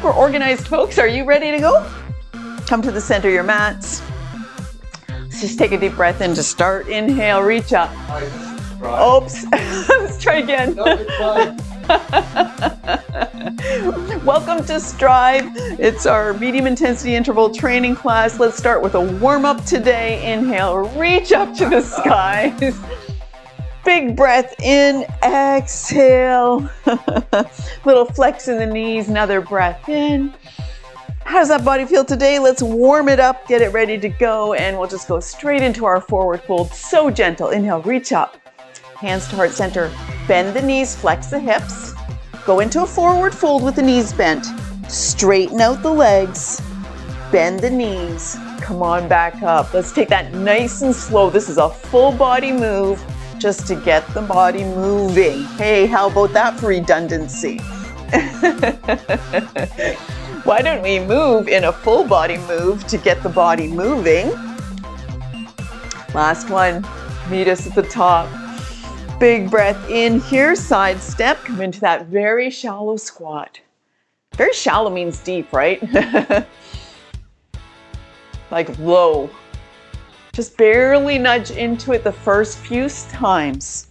think we're organized, folks. Are you ready to go? Come to the center of your mats. Let's just take a deep breath in to start. Inhale, reach up. Oops. Let's try again. No, it's fine. Welcome to Strive. It's our medium intensity interval training class. Let's start with a warm up today. Inhale, reach up to the skies. Big breath in, exhale. Little flex in the knees, another breath in. How does that body feel today? Let's warm it up, get it ready to go, and we'll just go straight into our forward fold. So gentle. Inhale, reach up. Hands to heart center. Bend the knees, flex the hips. Go into a forward fold with the knees bent. Straighten out the legs. Bend the knees. Come on back up. Let's take that nice and slow. This is a full body move just to get the body moving. Hey, how about that for redundancy? Why don't we move in a full body move to get the body moving? Last one. Meet us at the top. Big breath in here, side step, come into that very shallow squat. Very shallow means deep, right? Like low. Just barely nudge into it the first few times.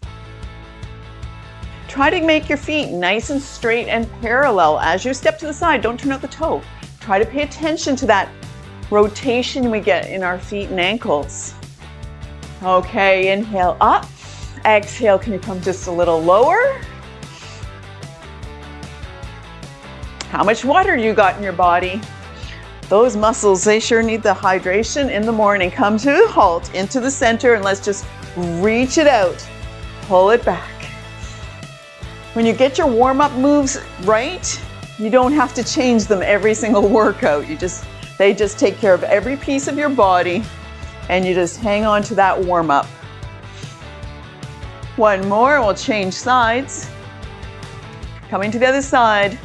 Try to make your feet nice and straight and parallel as you step to the side. Don't turn out the toe. Try to pay attention to that rotation we get in our feet and ankles. Okay, inhale up. Exhale, can you come just a little lower? How much water you got in your body? Those muscles, they sure need the hydration in the morning. Come to a halt, into the center, and let's just reach it out. Pull it back. When you get your warm-up moves right, you don't have to change them every single workout. They just take care of every piece of your body, and you just hang on to that warm-up. One more, we'll change sides. Coming to the other side.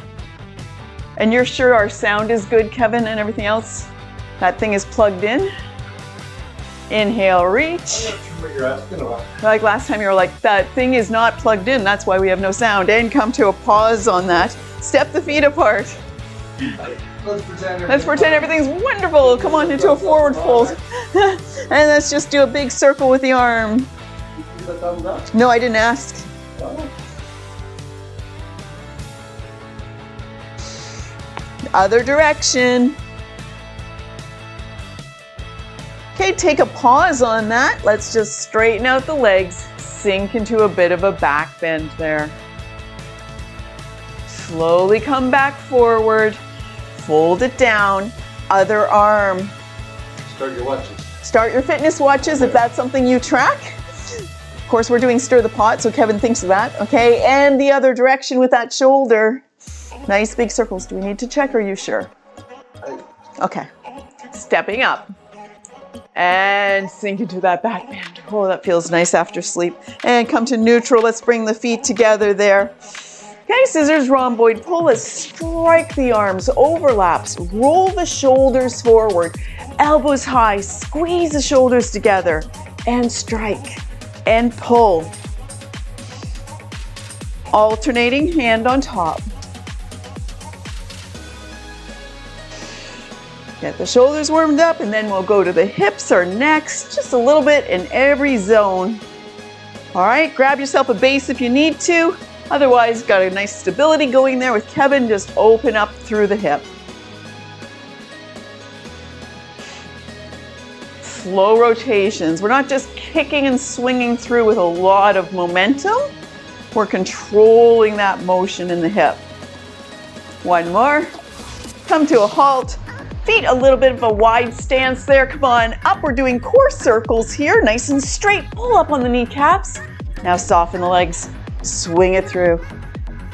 And you're sure our sound is good, Kevin, and everything else? That thing is plugged in. Inhale, reach. I'm not sure what you're asking about. Like last time you were like, that thing is not plugged in, that's why we have no sound. And come to a pause on that. Step the feet apart. Let's pretend everything's wonderful. Come on into a forward fold. And let's just do a big circle with the arm. No, I didn't ask. Oh. Other direction. Okay, take a pause on that. Let's just straighten out the legs. Sink into a bit of a back bend there. Slowly come back forward. Fold it down. Other arm. Start your watches. Start your fitness watches if that's something you track. Of course, we're doing stir the pot, so Kevin thinks of that. Okay, and the other direction with that shoulder. Nice big circles. Do we need to check, or are you sure? Okay. Stepping up. And sink into that back bend. Oh, that feels nice after sleep. And come to neutral. Let's bring the feet together there. Okay, scissors, rhomboid pull. Let's strike the arms, overlaps. Roll the shoulders forward. Elbows high. Squeeze the shoulders together. And strike. And pull. Alternating hand on top. Get the shoulders warmed up, and then we'll go to the hips or next, just a little bit in every zone. All right, grab yourself a base if you need to. Otherwise, got a nice stability going there with Kevin. Just open up through the hip. Slow rotations. We're not just kicking and swinging through with a lot of momentum. We're controlling that motion in the hip. One more. Come to a halt. Feet a little bit of a wide stance there. Come on up. We're doing core circles here. Nice and straight. Pull up on the kneecaps. Now soften the legs. Swing it through.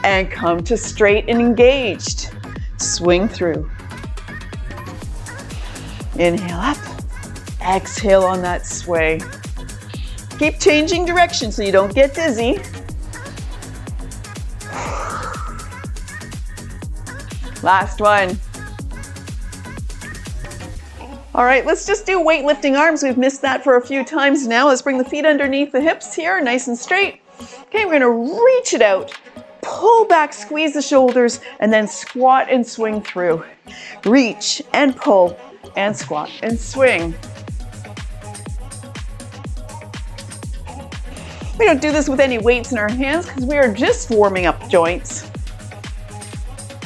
And come to straight and engaged. Swing through. Inhale up. Exhale on that sway. Keep changing direction so you don't get dizzy. Last one. All right, let's just do weightlifting arms. We've missed that for a few times now. Let's bring the feet underneath the hips here, nice and straight. Okay, we're gonna reach it out. pull back, squeeze the shoulders, and then squat and swing through. Reach and pull and squat and swing. We don't do this with any weights in our hands because we are just warming up the joints.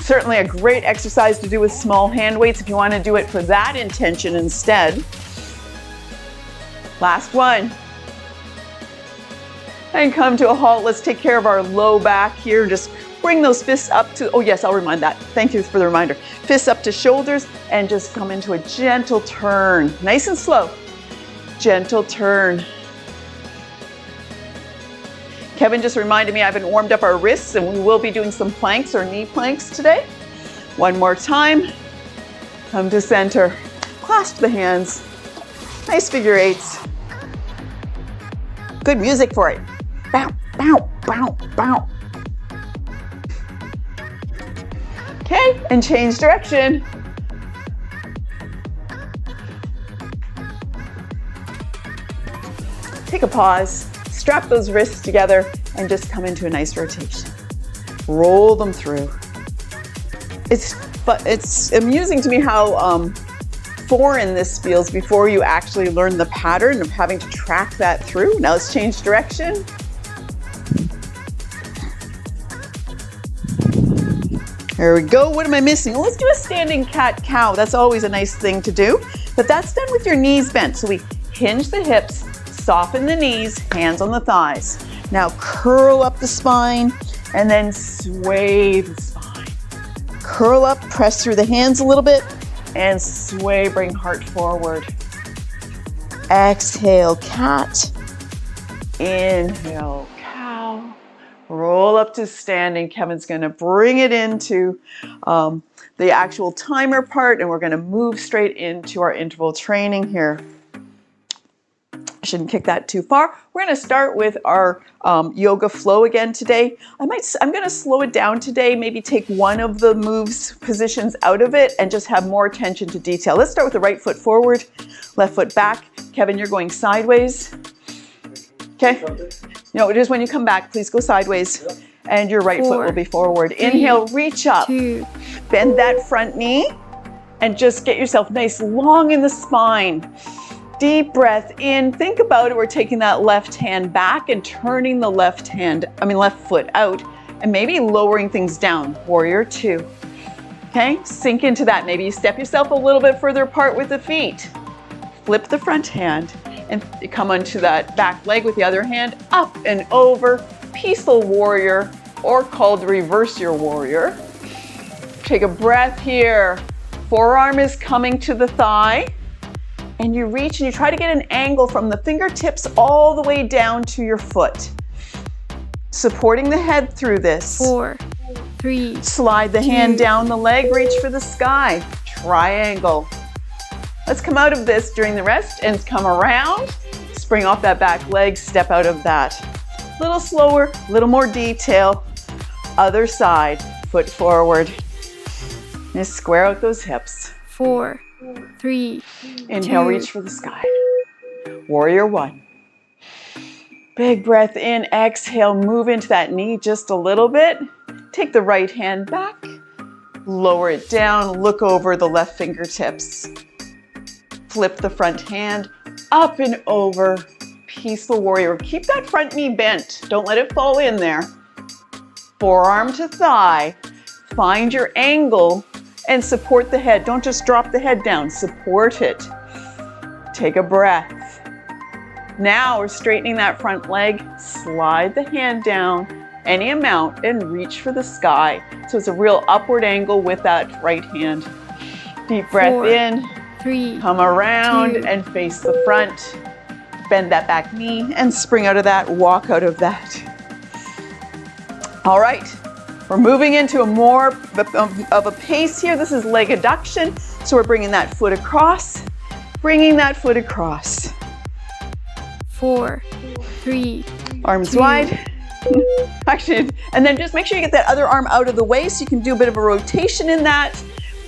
Certainly a great exercise to do with small hand weights if you want to do it for that intention instead. Last one. And come to a halt. Let's take care of our low back here. Just bring those fists up to, oh yes, I'll remind that. Thank you for the reminder. Fists up to shoulders and just come into a gentle turn. Nice and slow. Gentle turn. Kevin just reminded me I haven't warmed up our wrists and we will be doing some planks or knee planks today. One more time. Come to center. Clasp the hands. Nice figure eights. Good music for it. Bow, bow, bow, bow. Okay, and change direction. Take a pause. Strap those wrists together and just come into a nice rotation. Roll them through. It's amusing to me how foreign this feels before you actually learn the pattern of having to track that through. Now let's change direction. There we go. What am I missing? Well, let's do a standing cat-cow. That's always a nice thing to do. But that's done with your knees bent. So we hinge the hips, soften the knees, hands on the thighs. Now curl up the spine and then sway the spine. Curl up, press through the hands a little bit and sway, bring heart forward. Exhale, cat. Inhale, cow. Roll up to standing. Kevin's gonna bring it into the actual timer part and we're gonna move straight into our interval training here. Shouldn't kick that too far. We're going to start with our yoga flow again today. I'm going to slow it down today, maybe take one of the moves positions out of it and just have more attention to detail. Let's start with the right foot forward, left foot back. Kevin, you're going sideways. Okay? No, just when you come back, please go sideways. Yep. And your right foot will be forward. Inhale, reach up. Bend that front knee and just get yourself nice long in the spine. Deep breath in. Think about it. We're taking that left hand back and turning the left foot out and maybe lowering things down. Warrior two. Okay, sink into that. Maybe you step yourself a little bit further apart with the feet. Flip the front hand and come onto that back leg with the other hand, up and over. Peaceful warrior, or called reverse your warrior. Take a breath here. Forearm is coming to the thigh. And you reach and you try to get an angle from the fingertips all the way down to your foot. Supporting the head through this. 4, 3. Slide the hand down the leg, reach for the sky. Triangle. Let's come out of this during the rest and come around. Spring off that back leg, step out of that. A little slower, a little more detail. Other side, foot forward. And square out those hips. 4, 3. Inhale, 2. Reach for the sky. Warrior one. Big breath in, exhale, move into that knee just a little bit. Take the right hand back, lower it down, look over the left fingertips. Flip the front hand, up and over, peaceful warrior. Keep that front knee bent, don't let it fall in there. Forearm to thigh, find your angle and support the head. Don't just drop the head down, support it. Take a breath. Now we're straightening that front leg, slide the hand down any amount and reach for the sky. So it's a real upward angle with that right hand. Deep breath 4, in, 3, come around 2. And face the front. Bend that back knee and spring out of that, walk out of that. All right. We're moving into a more of a pace here. This is leg adduction. So we're bringing that foot across, bringing that foot across. 4, 3, arms 2. Wide. Actually, and then just make sure you get that other arm out of the way so you can do a bit of a rotation in that.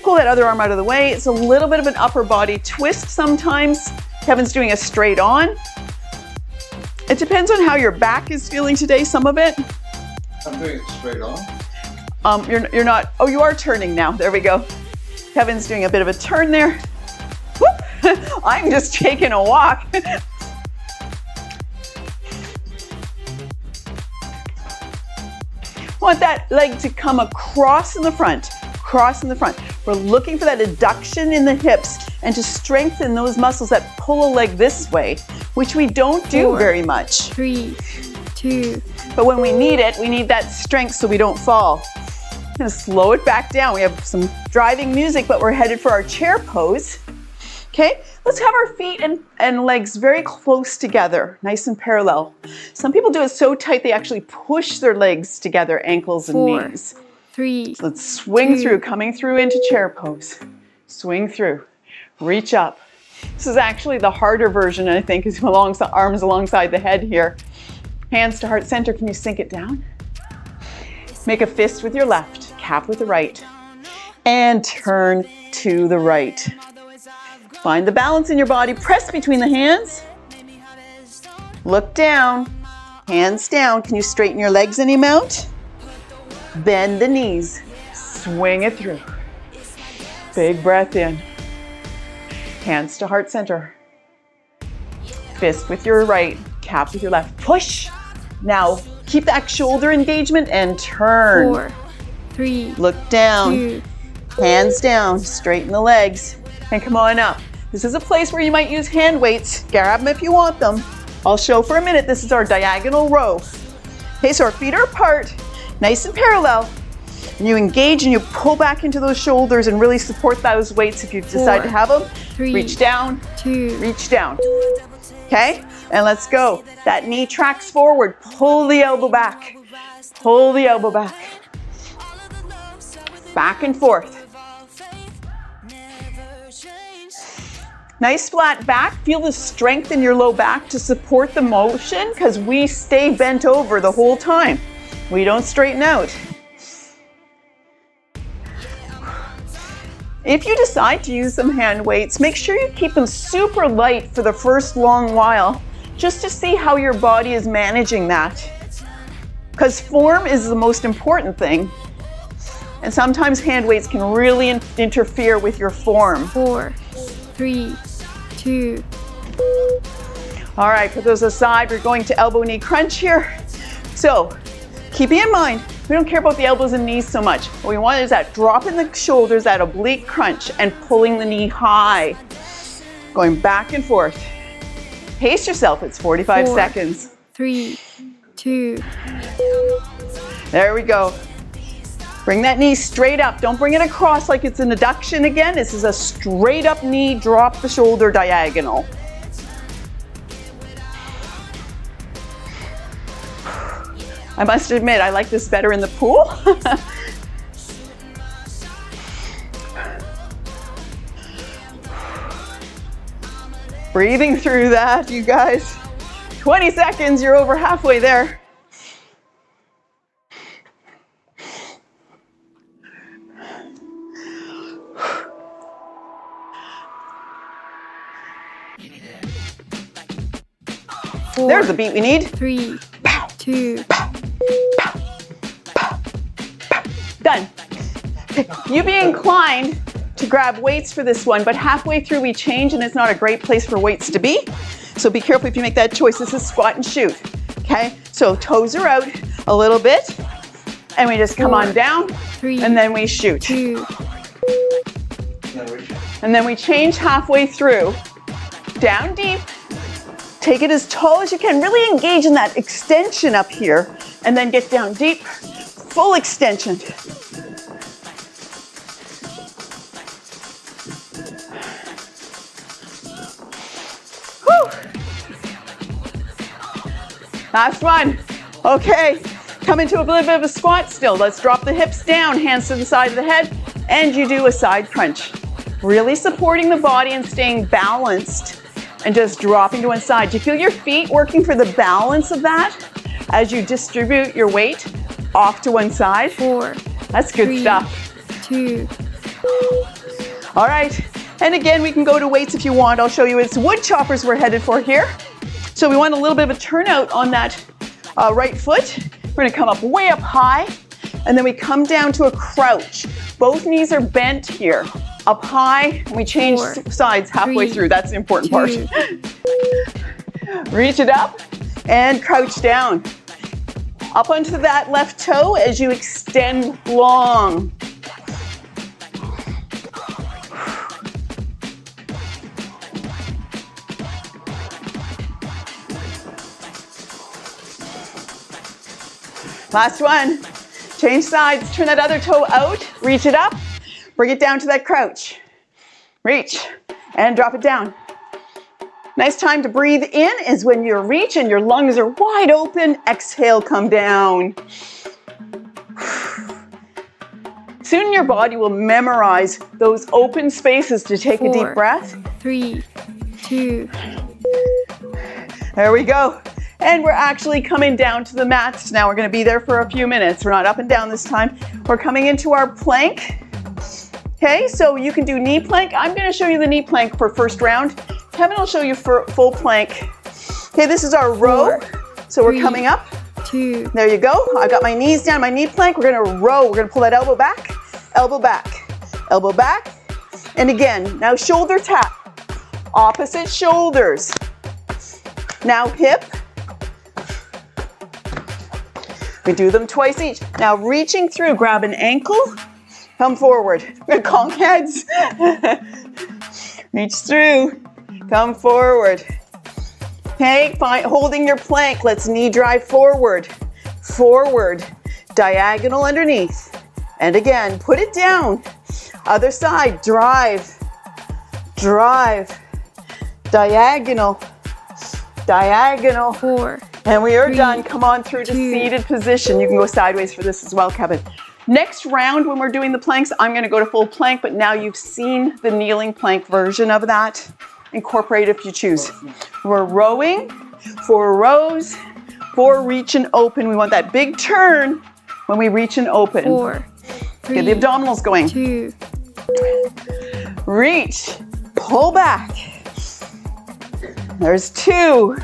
Pull that other arm out of the way. It's a little bit of an upper body twist sometimes. Kevin's doing a straight on. It depends on how your back is feeling today, some of it. I'm doing it straight on. You're not, oh, you are turning now. There we go. Kevin's doing a bit of a turn there. Whoop. I'm just taking a walk. Want that leg to come across in the front, cross in the front. We're looking for that adduction in the hips and to strengthen those muscles that pull a leg this way, which we don't do very much. 3, 2. But when we need it, we need that strength so we don't fall. I'm gonna slow it back down. We have some driving music, but we're headed for our chair pose. Okay, let's have our feet and legs very close together, nice and parallel. Some people do it so tight they actually push their legs together, ankles and 4, knees. 3. So let's swing 2. through, coming through into chair pose. Swing through, reach up. This is actually the harder version, I think, is arms alongside the head here. Hands to heart center, can you sink it down? Make a fist with your left, cap with the right, and turn to the right. Find the balance in your body, press between the hands. Look down, hands down. Can you straighten your legs any amount? Bend the knees, swing it through. Big breath in. Hands to heart center. Fist with your right, cap with your left. Push. Now, keep that shoulder engagement and turn. 4, 3. Look down, 2. hands down, straighten the legs, and come on up. This is a place where you might use hand weights. Grab them if you want them. I'll show for a minute. This is our diagonal row. Okay, so our feet are apart, nice and parallel. And you engage and you pull back into those shoulders and really support those weights if you decide to have them. 3, Reach down, 2. reach down. Okay, and let's go. That knee tracks forward. Pull the elbow back. Pull the elbow back. Back and forth. Nice flat back. Feel the strength in your low back to support the motion because we stay bent over the whole time. We don't straighten out. If you decide to use some hand weights, make sure you keep them super light for the first long while, just to see how your body is managing that. Because form is the most important thing. And sometimes hand weights can really interfere with your form. 4, 3, 2. All right, put those aside. We're going to elbow knee crunch here. So, keeping in mind, we don't care about the elbows and knees so much. What we want is that drop in the shoulders, that oblique crunch, and pulling the knee high. Going back and forth. Pace yourself, it's 45 4, seconds. 3, 2. There we go. Bring that knee straight up. Don't bring it across like it's an adduction again. This is a straight up knee, drop the shoulder diagonal. I must admit, I like this better in the pool. Breathing through that, you guys. 20 seconds, you're over halfway there. There's the beat we need. 3, 2. Done. You be inclined to grab weights for this one, but halfway through we change and it's not a great place for weights to be. So be careful if you make that choice. This is squat and shoot. Okay, so toes are out a little bit and we just come 4, on down 3, and then we shoot. 2. And then we change halfway through. Down deep. Take it as tall as you can. Really engage in that extension up here and then get down deep. Full extension. Whew. Last one. Okay, come into a little bit of a squat still. Let's drop the hips down, hands to the side of the head, and you do a side crunch. Really supporting the body and staying balanced and just dropping to one side. Do you feel your feet working for the balance of that as you distribute your weight off to one side? 4. That's good 3, stuff. 2. All right, and again, we can go to weights if you want. I'll show you. It's wood choppers we're headed for here. So we want a little bit of a turnout on that right foot. We're gonna come up way up high, and then we come down to a crouch. Both knees are bent here. Up high, and we change 4, sides halfway 3, through. That's the important part. 2. Reach it up and crouch down. Up onto that left toe as you extend long. Last one. Change sides, turn that other toe out, reach it up, bring it down to that crouch. Reach and drop it down. Nice time to breathe in is when you reach and your lungs are wide open. Exhale, come down. Soon your body will memorize those open spaces to take a deep 4, breath. 3, 2. There we go. And we're actually coming down to the mats now. We're going to be there for a few minutes. We're not up and down this time. We're coming into our plank. Okay, so you can do knee plank. I'm going to show you the knee plank for first round. Kevin will show you for full plank. Okay, this is our row. 4, So we're 3, coming up. 2. There you go. I've got my knees down, my knee plank. We're going to row. We're going to pull that elbow back, elbow back, elbow back. And again, now shoulder tap. Opposite shoulders. Now hip. We do them twice each. Now reaching through, grab an ankle, come forward. We're gonna conk heads. Reach through, come forward. Okay, fine, holding your plank. Let's knee drive forward, forward, diagonal underneath. And again, put it down. Other side, drive, drive, diagonal, diagonal. 4, And we are 3, done. Come on through to 2. seated position. You can go sideways for this as well, Kevin. Next round, when we're doing the planks, I'm going to go to full plank, but now you've seen the kneeling plank version of that. Incorporate if you choose. We're rowing, 4 rows, 4 reach and open. We want that big turn when we reach and open. 4, 3, Get the abdominals going. 2. Reach, pull back. There's 2.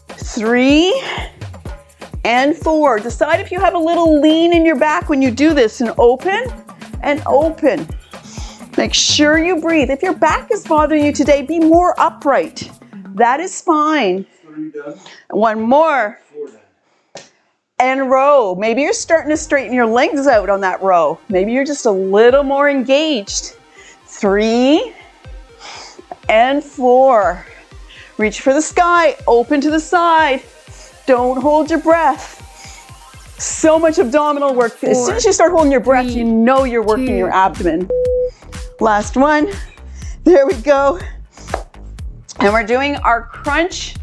3 and 4. Decide if you have a little lean in your back when you do this, and open and open. Make sure you breathe. If your back is bothering you today, be more upright. That is fine. 3 done. 1 more. 4 done. And row. Maybe you're starting to straighten your legs out on that row. Maybe you're just a little more engaged. 3 and 4. Reach for the sky, open to the side. Don't hold your breath. So much abdominal work. As soon as you start holding your breath, 3, you know you're working 2. your abdomen. Last one. There we go. And we're doing our crunch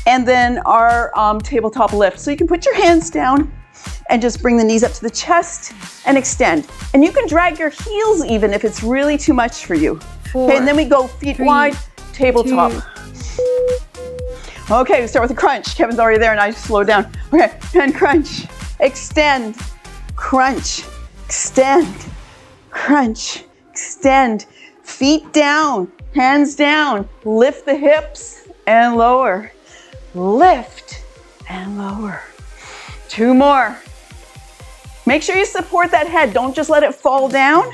and then our tabletop lift. So you can put your hands down and just bring the knees up to the chest and extend. And you can drag your heels even if it's really too much for you. 4, Okay, and then we go feet 3, wide, tabletop. 2. Okay, we start with the crunch. Kevin's already there and I just slowed down. Okay, and crunch, extend, crunch, extend, crunch, extend. Feet down, hands down. Lift the hips and lower. Lift and lower. 2 more. Make sure you support that head. Don't just let it fall down.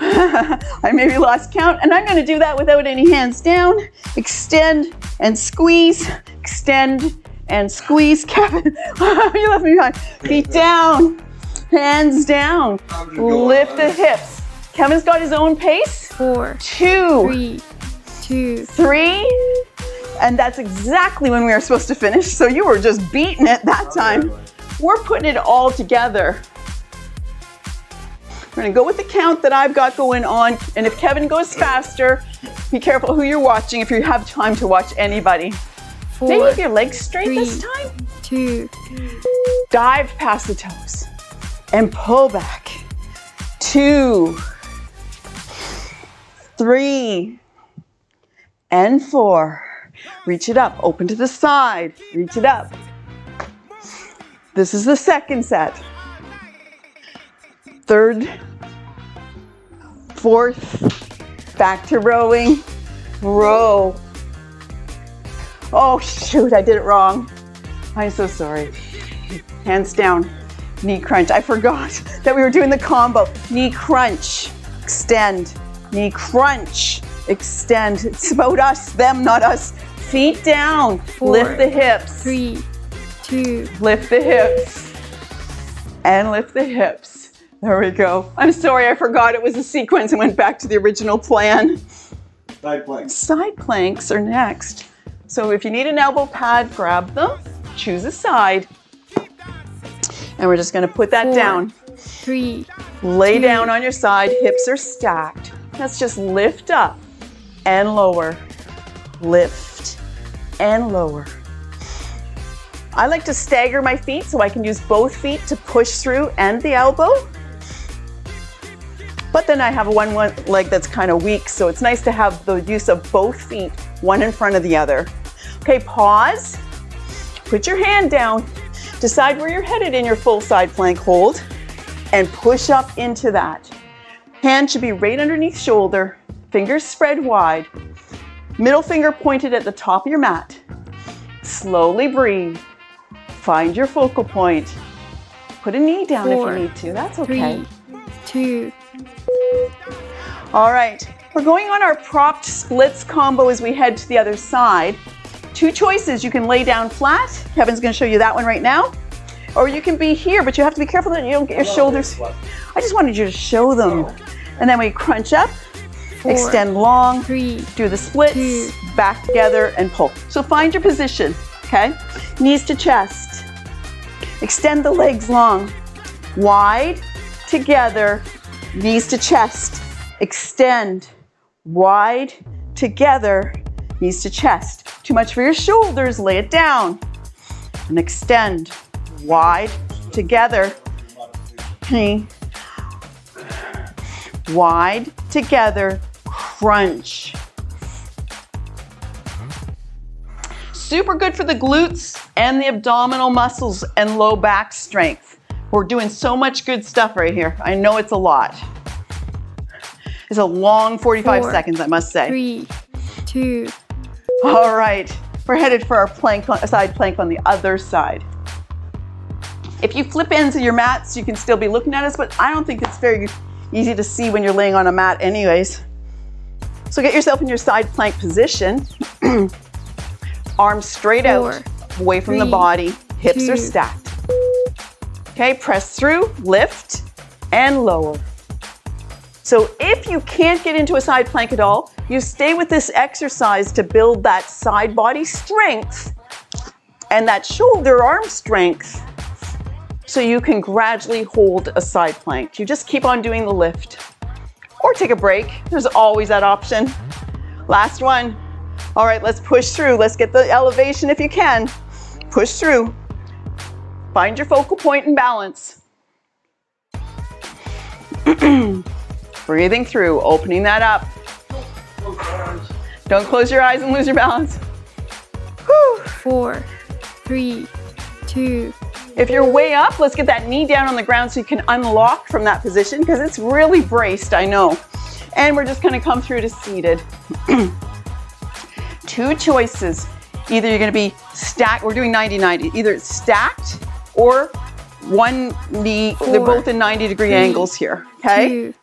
I maybe lost count, and I'm going to do that without any hands down. Extend and squeeze, extend and squeeze. Kevin, you left me behind. Feet down, hands down. Lift the hips. Kevin's got his own pace. 4, 2, 3, 2. 3, and that's exactly when we were supposed to finish. So you were just beating it that time. We're putting it all together. We're gonna go with the count that I've got going on, and if Kevin goes faster, be careful who you're watching if you have time to watch anybody. 4, Maybe have your legs straight 3, this time. 2. Dive past the toes and pull back. 2, 3, and 4. Reach it up, open to the side, reach it up. This is the second set. Third, fourth, back to rowing, row. Oh shoot, I did it wrong. I'm so sorry. Hands down, knee crunch. I forgot that we were doing the combo. Knee crunch, extend, knee crunch, extend. It's about us, them, not us. Feet down, 4, lift the hips. 3, 2, Lift the hips, and lift the hips. There we go. I'm sorry, I forgot it was a sequence and went back to the original plan. Side planks. Side planks are next. So if you need an elbow pad, grab them, choose a side, and we're just gonna put that 4, down. 3, Lay 2. down on your side, hips are stacked. Let's just lift up and lower. Lift and lower. I like to stagger my feet so I can use both feet to push through and the elbow. But then I have one leg that's kind of weak, so it's nice to have the use of both feet, one in front of the other. Okay, pause. Put your hand down. Decide where you're headed in your full side plank hold and push up into that. Hand should be right underneath shoulder, fingers spread wide, middle finger pointed at the top of your mat. Slowly breathe. Find your focal point. Put a knee down 4, if you need to. That's okay. 3, 2, All right, we're going on our propped splits combo as we head to the other side. 2 choices. You can lay down flat. Kevin's going to show you that one right now. Or you can be here, but you have to be careful that you don't get your shoulders. I just wanted you to show them. And then we crunch up, 4, extend long, 3, do the splits, 2. back together and pull. So find your position, okay? Knees to chest. Extend the legs long. Wide, together, knees to chest. Extend, wide, together, knees to chest. Too much for your shoulders, lay it down. And extend, wide, together, knee, wide, together, crunch. Super good for the glutes and the abdominal muscles and low back strength. We're doing so much good stuff right here. I know it's a lot. It's a long 45 4, seconds, I must say. 3, 2, All right, we're headed for our plank, side plank on the other side. If you flip ends of your mats, you can still be looking at us, but I don't think it's very easy to see when you're laying on a mat anyways. So get yourself in your side plank position. Arms straight 4, out, away from the 3, body. Hips are 2. stacked. Okay, press through, lift, and lower. So if you can't get into a side plank at all, you stay with this exercise to build that side body strength and that shoulder arm strength so you can gradually hold a side plank. You just keep on doing the lift or take a break. There's always that option. Last one. All right, let's push through. Let's get the elevation if you can. Push through. Find your focal point and balance. Breathing through, opening that up. Don't close your eyes and lose your balance. Whew. 4, 3, 2, If you're way up, let's get that knee down on the ground so you can unlock from that position because it's really braced, I know. And we're just gonna come through to seated. 2 choices. Either you're gonna be stacked, we're doing 90-90, either it's stacked or one knee, they're 4, both in 90-degree 3, angles here, okay? 2,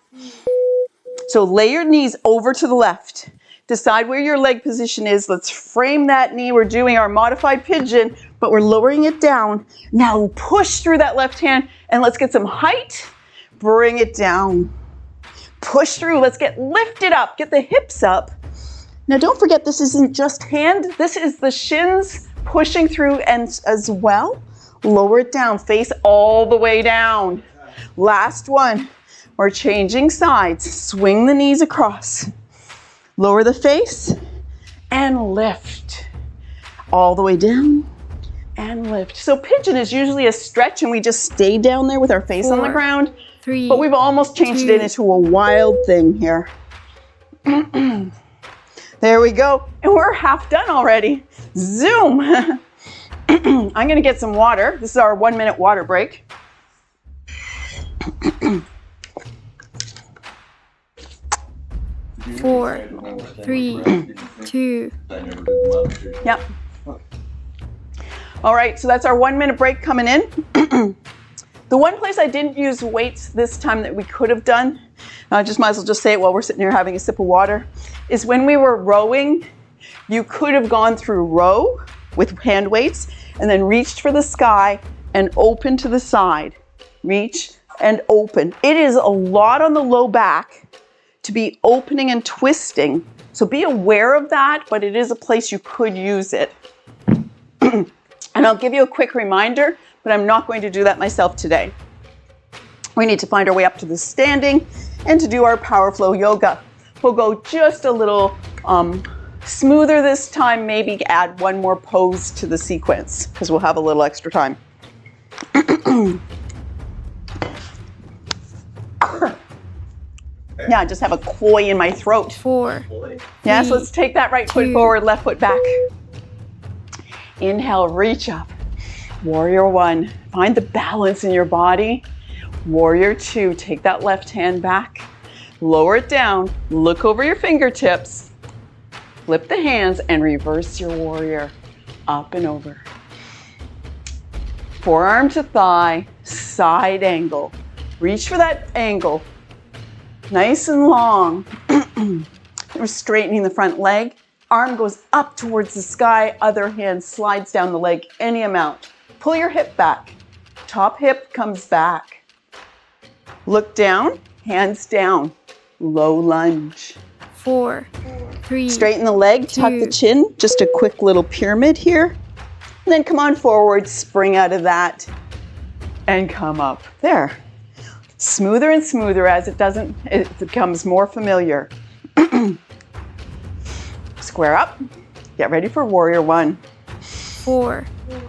So lay your knees over to the left. Decide where your leg position is. Let's frame that knee. We're doing our modified pigeon, but we're lowering it down. Now push through that left hand and let's get some height. Bring it down. Push through. Let's get lifted up. Get the hips up. Now don't forget, this isn't just hand. This is the shins pushing through and as well. Lower it down. Face all the way down. Last one. We're changing sides. Swing the knees across. Lower the face and lift. All the way down and lift. So pigeon is usually a stretch and we just stay down there with our face on the 4, ground. 3, But we've almost changed 2. it into a wild thing here. There we go. And we're half done already. Zoom. I'm going to get some water. This is our 1-minute water break. 4, 3, 2, Yep. All right, so that's our 1 minute break coming in. The one place I didn't use weights this time that we could have done, I just might as well just say it while we're sitting here having a sip of water, is when we were rowing, you could have gone through row with hand weights and then reached for the sky and open to the side. Reach and open. It is a lot on the low back to be opening and twisting. So be aware of that, but it is a place you could use it. And I'll give you a quick reminder, but I'm not going to do that myself today. We need to find our way up to the standing and to do our power flow yoga. We'll go just a little smoother this time, maybe add one more pose to the sequence because we'll have a little extra time. Yeah, I just have a koi in my throat. 4, Yes, 3, let's take that right foot 2. forward, left foot back. Inhale, reach up. Warrior 1, find the balance in your body. Warrior 2, take that left hand back. Lower it down, look over your fingertips. Flip the hands and reverse your warrior. Up and over. Forearm to thigh, side angle. Reach for that angle. Nice and long. We're straightening the front leg. Arm goes up towards the sky, other hand slides down the leg any amount. Pull your hip back. Top hip comes back. Look down, hands down. Low lunge. 4, 3, Straighten the leg, tuck the 2. chin. Just a quick little pyramid here. And then come on forward, spring out of that, and come up. There. Smoother and smoother as it becomes more familiar. Square up. Get ready for warrior 1. 4,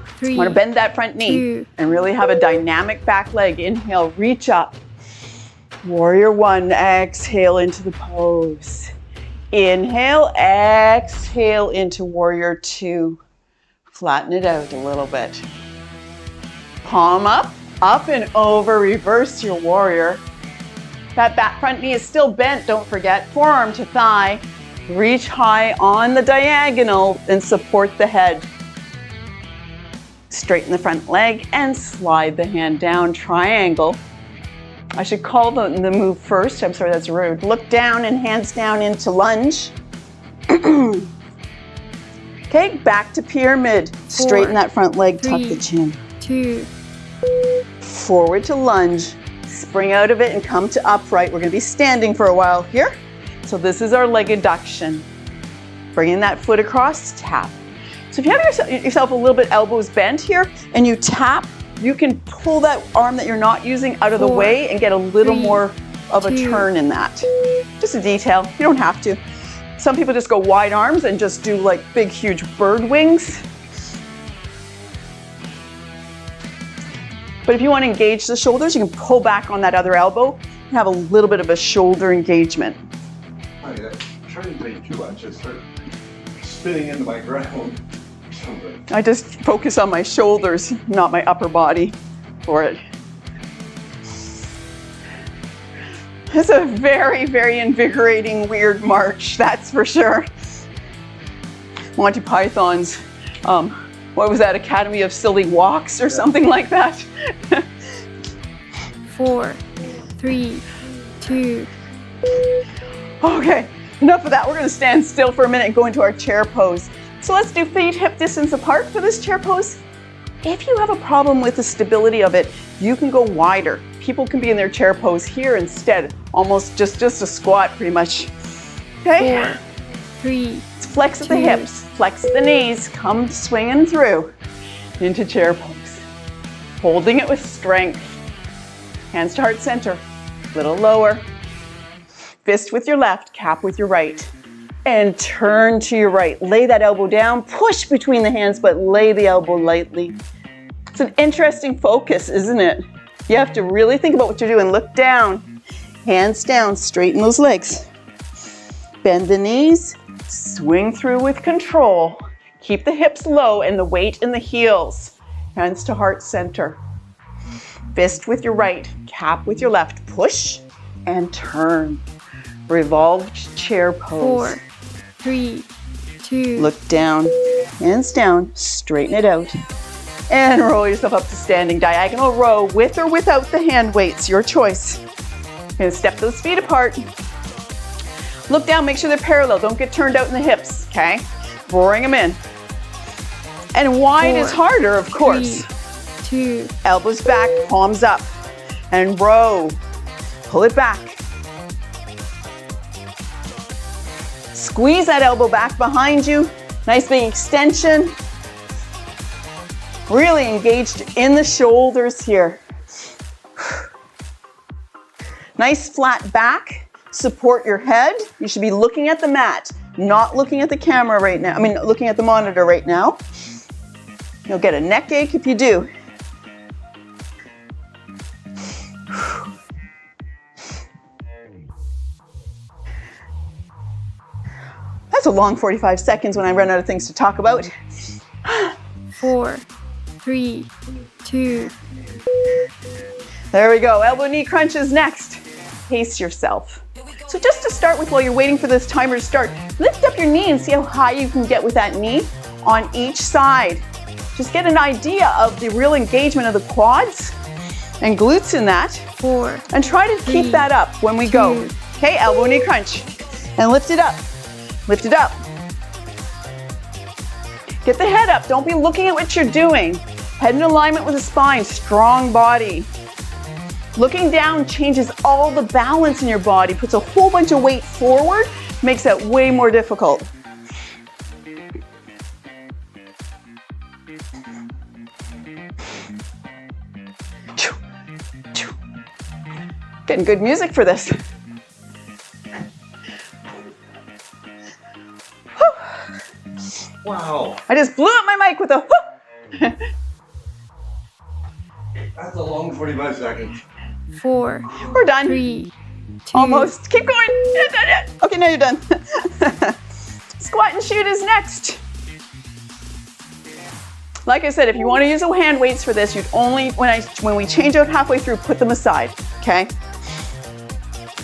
3. Want to bend that front knee 2. and really have a dynamic back leg. Inhale, reach up. Warrior 1, exhale into the pose. Inhale, exhale into warrior 2. Flatten it out a little bit. Palm up and over, reverse your warrior. That back front knee is still bent, don't forget. Forearm to thigh. Reach high on the diagonal and support the head. Straighten the front leg and slide the hand down, triangle. I should call the move first. I'm sorry, that's rude. Look down and hands down into lunge. Okay, back to pyramid. Straighten that front leg, tuck the 3, chin. 2. Forward to lunge. Spring out of it and come to upright. We're going to be standing for a while here. So this is our leg adduction. Bringing that foot across, tap. So if you have yourself a little bit elbows bent here and you tap, you can pull that arm that you're not using out of the 4, way and get a little 3, more of a 2. turn in that. Just a detail, you don't have to. Some people just go wide arms and just do like big, huge bird wings. But if you want to engage the shoulders, you can pull back on that other elbow and have a little bit of a shoulder engagement. I try to take too much. I start spinning into my ground. I just focus on my shoulders, not my upper body for it. It's a very, very invigorating, weird march, that's for sure. Monty Python's, what was that, Academy of Silly Walks or something like that? 4, 3, 2. Okay, enough of that. We're gonna stand still for a minute and go into our chair pose. So let's do feet hip distance apart for this chair pose. If you have a problem with the stability of it, you can go wider. People can be in their chair pose here instead, almost just a squat pretty much. Okay? 4, 3. Let's flex at the 2. hips, flex at the knees, come swinging through into chair pose. Holding it with strength. Hands to heart center, little lower. Fist with your left, cap with your right. And turn to your right. Lay that elbow down, push between the hands, but lay the elbow lightly. It's an interesting focus, isn't it? You have to really think about what you're doing. Look down, hands down, straighten those legs. Bend the knees, swing through with control. Keep the hips low and the weight in the heels. Hands to heart center. Fist with your right, cap with your left. Push and turn. Revolved chair pose. 4, 3, 2. Look down, hands down, straighten it out. And roll yourself up to standing diagonal row with or without the hand weights, your choice. You're gonna step those feet apart. Look down, make sure they're parallel. Don't get turned out in the hips, okay? Bring them in. And wide is harder, of course. 3, 2, Elbows back, palms up. And row. Pull it back. Squeeze that elbow back behind you. Nice big extension. Really engaged in the shoulders here. Nice flat back. Support your head. You should be looking at the mat, not looking at the camera right now. I mean, looking at the monitor right now. You'll get a neck ache if you do. That's a long 45 seconds when I run out of things to talk about. 4, 3, 2. There we go. Elbow knee crunches next. Pace yourself. So just to start with, while you're waiting for this timer to start, lift up your knee and see how high you can get with that knee on each side. Just get an idea of the real engagement of the quads and glutes in that. 4. And try to keep that up when we go. 2. Okay, elbow knee crunch. And lift it up. Lift it up. Get the head up. Don't be looking at what you're doing. Head in alignment with the spine. Strong body. Looking down changes all the balance in your body, puts a whole bunch of weight forward, makes that way more difficult. Getting good music for this. Wow, I just blew up my mic with a whoo. that's a long 45 seconds. 4, We're done. 3, 2. Almost. Keep going. You're done yet. Okay, now you're done. Squat and shoot is next. Like I said, if you want to use the hand weights for this, you'd only, when we change out halfway through, put them aside, okay?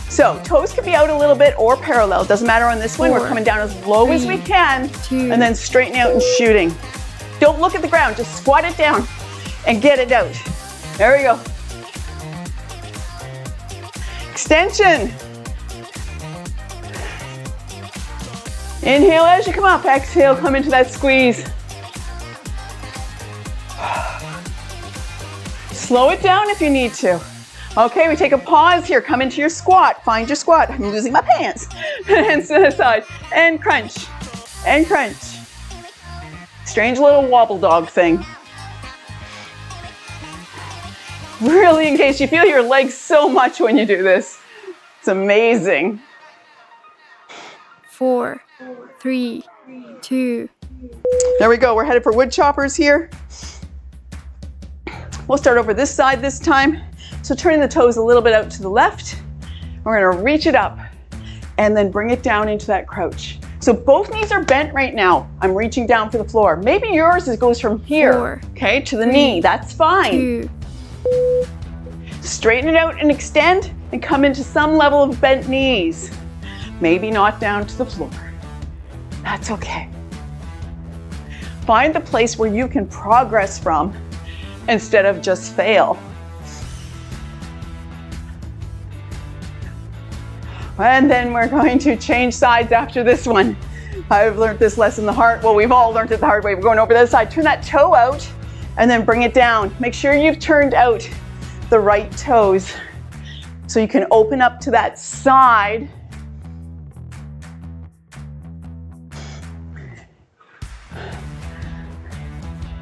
So toes could be out a little bit or parallel. Doesn't matter on this one. 4, We're coming down as low as we 3, can 2. and then straightening out and shooting. Don't look at the ground. Just squat it down and get it out. There we go. Extension. Inhale as you come up. Exhale, come into that squeeze. Slow it down if you need to. Okay, we take a pause here. Come into your squat. Find your squat. I'm losing my pants. Hands to the side. And crunch. And crunch. Strange little wobble dog thing. Really engaged. You feel your legs so much when you do this. It's amazing. 4, 3, 2. There we go. We're headed for wood choppers here. We'll start over this side this time. So turning the toes a little bit out to the left. We're going to reach it up and then bring it down into that crouch. So both knees are bent right now. I'm reaching down for the floor. Maybe yours goes from here, 4, okay, to the 3, knee. That's fine. 2. Straighten it out and extend and come into some level of bent knees. Maybe not down to the floor. That's okay. Find the place where you can progress from instead of just fail. And then we're going to change sides after this one. I've learned this lesson the hard way. Well, we've all learned it the hard way. We're going over this side. Turn that toe out and then bring it down. Make sure you've turned out the right toes so you can open up to that side.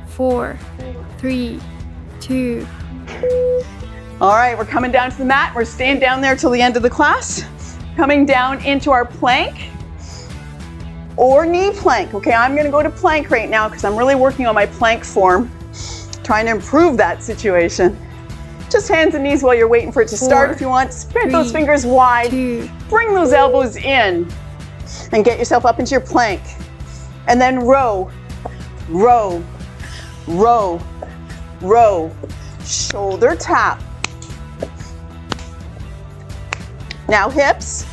Four, 3, 2. All right, we're coming down to the mat. We're staying down there till the end of the class. Coming down into our plank or knee plank. Okay, I'm gonna go to plank right now because I'm really working on my plank form, trying to improve that situation. Just hands and knees while you're waiting for it to start. 4, If you want, spread 3, those fingers wide. 2. Bring those elbows in and get yourself up into your plank. And then row, row, row, row. Shoulder tap. Now hips.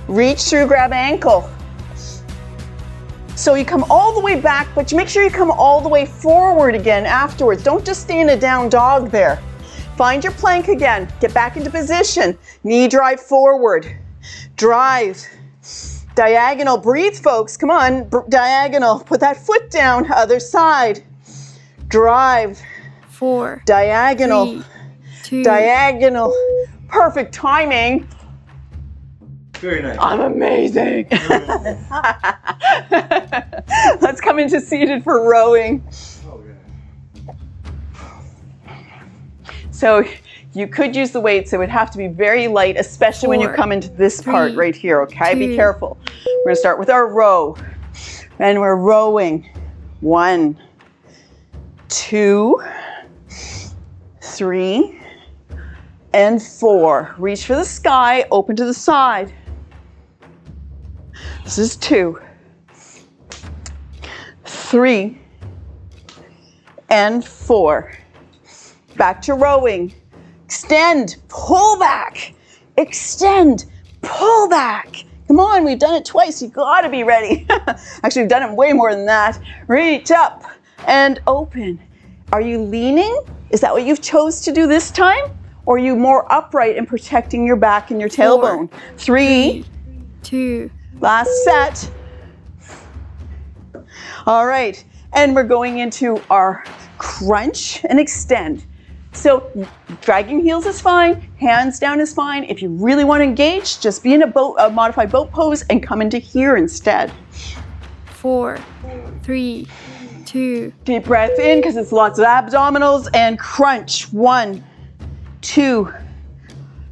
Reach through, grab ankle. So you come all the way back, but you make sure you come all the way forward again afterwards. Don't just stay in a down dog there. Find your plank again. Get back into position. Knee drive forward. Drive. Diagonal. Breathe, folks. Come on. Diagonal. Put that foot down. Other side. Drive. 4, Diagonal. 3, 2, Diagonal. Perfect timing. Very nice. I'm amazing. Let's come into seated for rowing. Oh, yeah. So you could use the weights. It would have to be very light, especially when you 4, come into this part 3, right here, okay? Be 2. careful. We're gonna start with our row. And we're rowing. 1, 2, 3, and 4. Reach for the sky, open to the side. This is 2, 3, and 4. Back to rowing. Extend, pull back. Extend, pull back. Come on, we've done it twice. You gotta be ready. Actually, we've done it way more than that. Reach up and open. Are you leaning? Is that what you've chose to do this time? Or are you more upright and protecting your back and your tailbone? 3, 2, last set. All right, and we're going into our crunch and extend. So dragging heels is fine, hands down is fine. If you really want to engage, just be in a modified boat pose and come into here instead. 4, 3, 2, Deep breath in because it's lots of abdominals and crunch. 1, 2,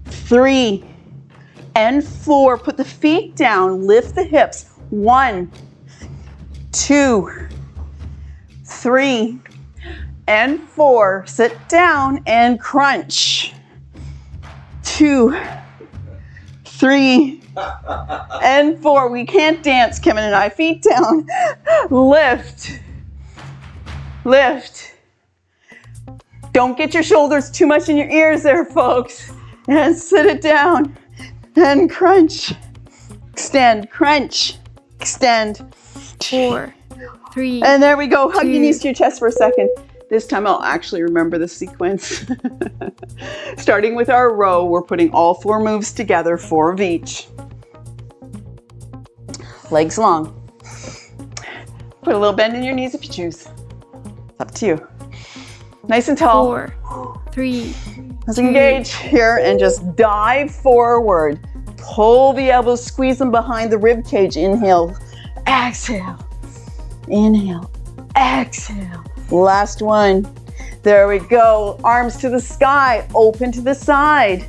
3, and 4. Put the feet down, lift the hips. 1, 2, 3, and 4. Sit down and crunch. 2, 3, and 4. We can't dance, Kevin and I. Feet down. Lift. Lift. Don't get your shoulders too much in your ears there, folks. And sit it down. And crunch. Extend. Crunch. Extend. 4, 3, And there we go. Hug your 2. knees to your chest for a second. This time I'll actually remember the sequence. Starting with our row, we're putting all 4 moves together, 4 of each. Legs long. Put a little bend in your knees if you choose. It's up to you. Nice and tall. 4, 3, Let's engage here and just dive forward. Pull the elbows, squeeze them behind the rib cage. Inhale, exhale. Inhale, exhale. Last one. There we go. Arms to the sky, open to the side.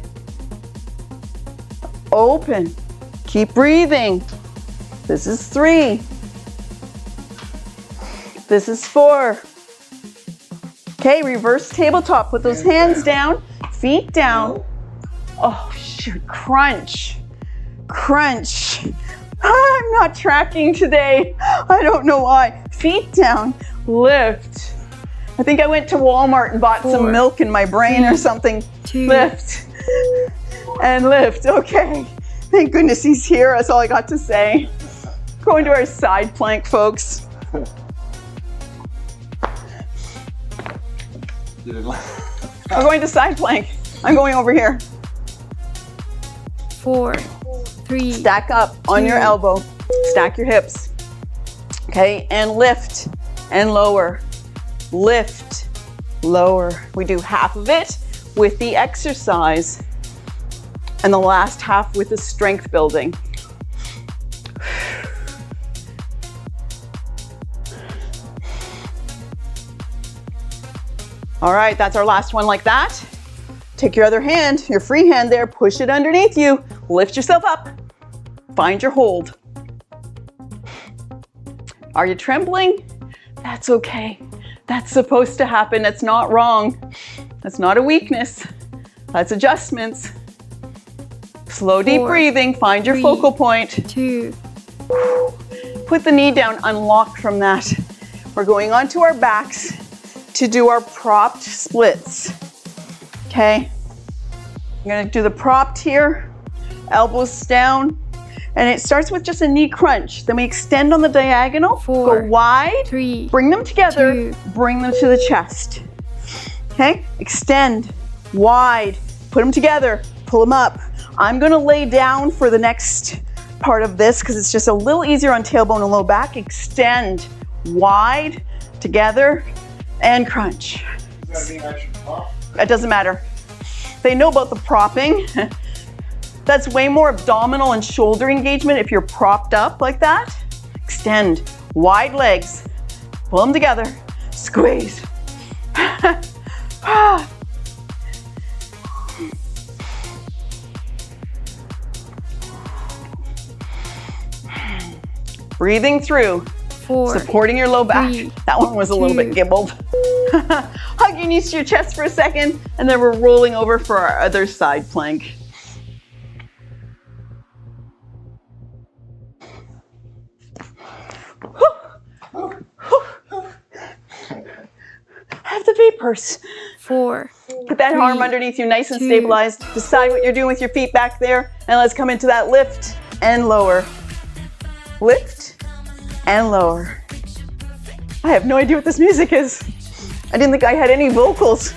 Open. Keep breathing. This is 3. This is 4. Okay, reverse tabletop. Put those hands down, feet down. Oh, shoot, crunch. Crunch. I'm not tracking today. I don't know why. Feet down, lift. I think I went to Walmart and bought 4, some milk in my brain or 3, something. 2. Lift and lift. Okay, thank goodness he's here. That's all I got to say. Going to our side plank, folks. We're going to side plank. I'm going over here. 4, 3, Stack up on your 2. elbow. Stack your hips. Okay, and lift and lower. Lift, lower. We do half of it with the exercise and the last half with the strength building. All right, that's our last one like that. Take your other hand, your free hand there, push it underneath you, lift yourself up, find your hold. Are you trembling? That's okay. That's supposed to happen. That's not wrong. That's not a weakness. That's adjustments. Slow, deep 4, breathing, find your 3, focal point. 2, Put the knee down, unlock from that. We're going onto our backs to do our propped splits. Okay, I'm gonna do the propped here, elbows down, And it starts with just a knee crunch. Then we extend on the diagonal, 4, go wide, 3, bring them together, 2. bring them to the chest. Okay, extend, wide, put them together, pull them up. I'm gonna lay down for the next part of this because it's just a little easier on tailbone and low back. Extend, wide, together, and crunch. Does that mean I should pop? It doesn't matter. They know about the propping. That's way more abdominal and shoulder engagement if you're propped up like that. Extend, wide legs, pull them together, squeeze. Breathing through, 4, supporting your low back. 3, That one was a little bit 2. gibbled. Hug your knees to your chest for a second, and then we're rolling over for our other side plank. Have the vapors. 4, Put that 3, arm underneath you, nice and 2. stabilized. Decide what you're doing with your feet back there, and let's come into that lift and lower. Lift and lower. I have no idea what this music is. I didn't think I had any vocals.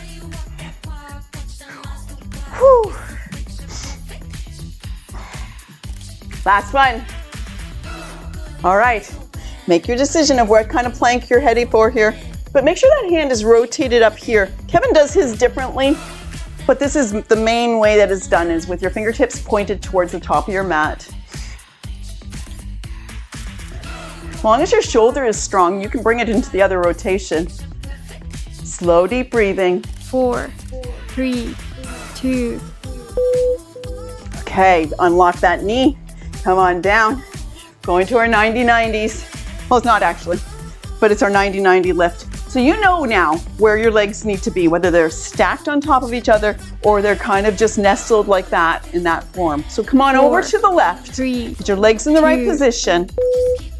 Whew. Last one. All right, make your decision of what kind of plank you're heading for here, but make sure that hand is rotated up here. Kevin does his differently, but this is the main way that it's done, is with your fingertips pointed towards the top of your mat. As long as your shoulder is strong, you can bring it into the other rotation. Slow, deep breathing. 4, 3, 2. Okay, unlock that knee. Come on down. Going to our 90-90s. Well, it's not actually, but it's our 90-90 lift. So you know now where your legs need to be, whether they're stacked on top of each other or they're kind of just nestled like that in that form. So come on 4, over to the left. 3, Get your legs in the right 2. position.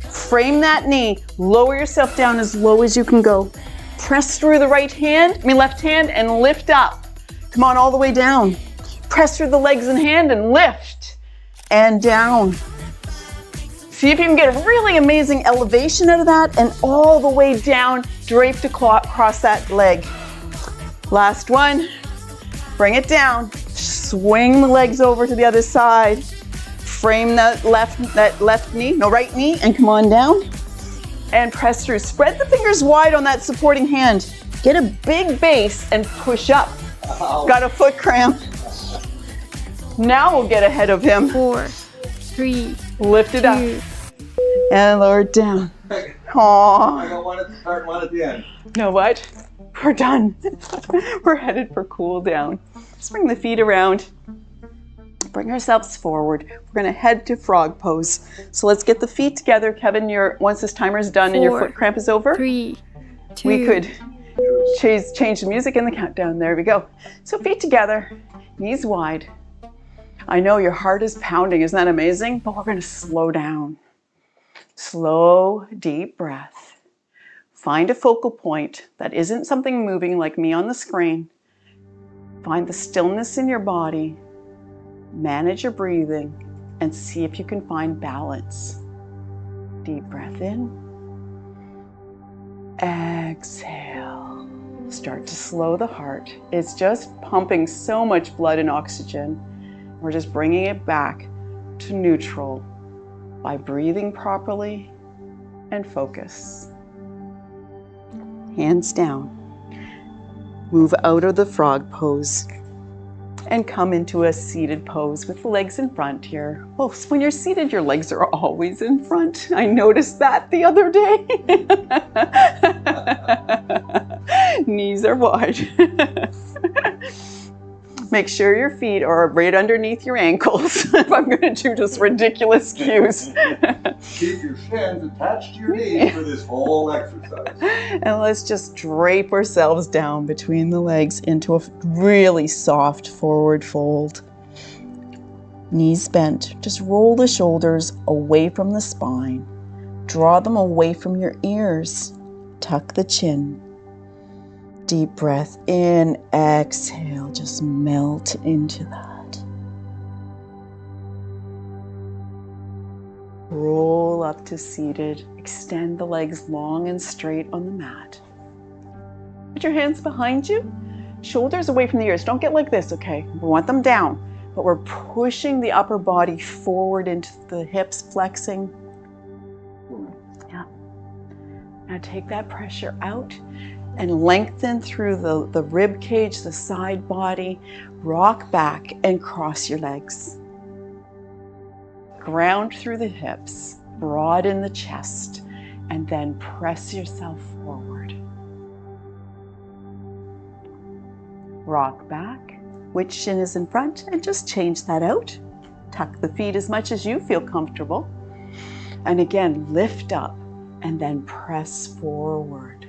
Frame that knee. Lower yourself down as low as you can go. Press through the left hand and lift up. Come on all the way down. Press through the legs and hand and lift and down. See if you can get a really amazing elevation out of that and all the way down, draped across that leg. Last one. Bring it down. Swing the legs over to the other side. Frame that right knee, and come on down. And press through. Spread the fingers wide on that supporting hand. Get a big base and push up. Got a foot cramp. Now we'll get ahead of him. 4, 3, Lift it 2. up and lower it down. I Aww. got one at the start and one at the end. You know what? We're done. We're headed for cool down. Let's bring the feet around. Bring ourselves forward. We're gonna head to frog pose. So let's get the feet together. Kevin, once this timer is done and your 4, foot cramp is over, 3, 2. we could change the music and the countdown. There we go. So feet together, knees wide. I know your heart is pounding. Isn't that amazing? But we're gonna slow down. Slow, deep breath. Find a focal point that isn't something moving like me on the screen. Find the stillness in your body. Manage your breathing and see if you can find balance. Deep breath in. Exhale. Start to slow the heart. It's just pumping so much blood and oxygen. We're just bringing it back to neutral by breathing properly and focus. Hands down. Move out of the frog pose and come into a seated pose with the legs in front here. Oh, so when you're seated, your legs are always in front. I noticed that the other day. Knees are wide. Make sure your feet are right underneath your ankles if I'm going to do just ridiculous cues. Keep your shins attached to your knees for this whole exercise. And let's just drape ourselves down between the legs into a really soft forward fold. Knees bent. Just roll the shoulders away from the spine. Draw them away from your ears. Tuck the chin. Deep breath in, exhale, just melt into that. Roll up to seated. Extend the legs long and straight on the mat. Put your hands behind you. Shoulders away from the ears. Don't get like this, okay? We want them down, but we're pushing the upper body forward into the hips, flexing. Yeah. Now take that pressure out and lengthen through the rib cage, the side body. Rock back and cross your legs. Ground through the hips, broaden the chest, and then press yourself forward. Rock back. Which shin is in front? And just change that out. Tuck the feet as much as you feel comfortable. And again, lift up and then press forward.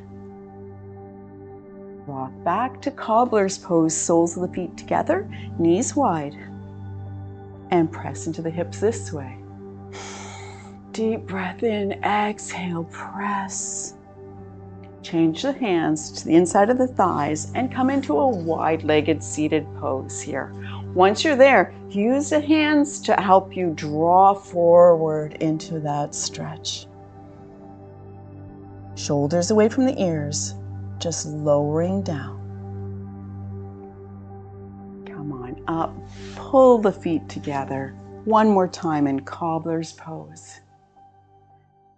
Rock back to cobbler's pose, soles of the feet together, knees wide. And press into the hips this way. Deep breath in, exhale, press. Change the hands to the inside of the thighs and come into a wide-legged seated pose here. Once you're there, use the hands to help you draw forward into that stretch. Shoulders away from the ears, just lowering down. Come on up, pull the feet together. One more time in cobbler's pose.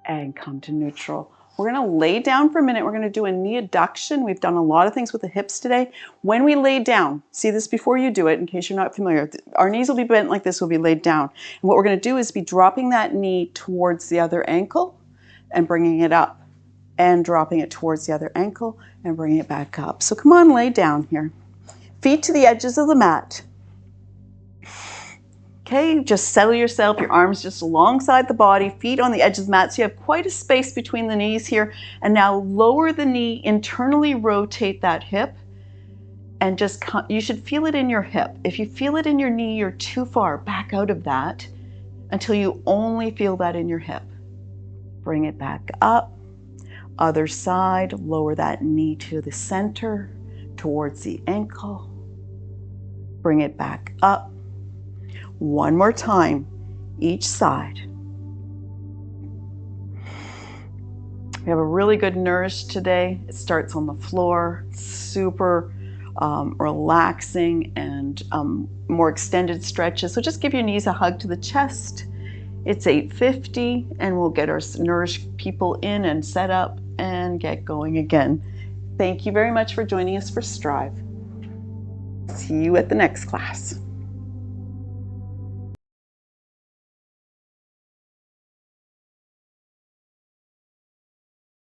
And come to neutral. We're gonna lay down for a minute. We're gonna do a knee adduction. We've done a lot of things with the hips today. When we lay down, see this before you do it, in case you're not familiar. Our knees will be bent like this, we'll be laid down. And what we're gonna do is be dropping that knee towards the other ankle and bringing it up. And dropping it towards the other ankle and bringing it back up. So come on, lay down here. Feet to the edges of the mat. Okay, just settle yourself, your arms just alongside the body, feet on the edge of the mat, so you have quite a space between the knees here. And now lower the knee, internally rotate that hip, and just, you should feel it in your hip. If you feel it in your knee, you're too far. Back out of that until you only feel that in your hip. Bring it back up. Other side, lower that knee to the center, towards the ankle. Bring it back up. One more time, each side. We have a really good nourish today. It starts on the floor, super relaxing and more extended stretches. So just give your knees a hug to the chest. It's 8:50 and we'll get our nourish people in and set up and get going again. Thank you very much for joining us for Strive. See you at the next class.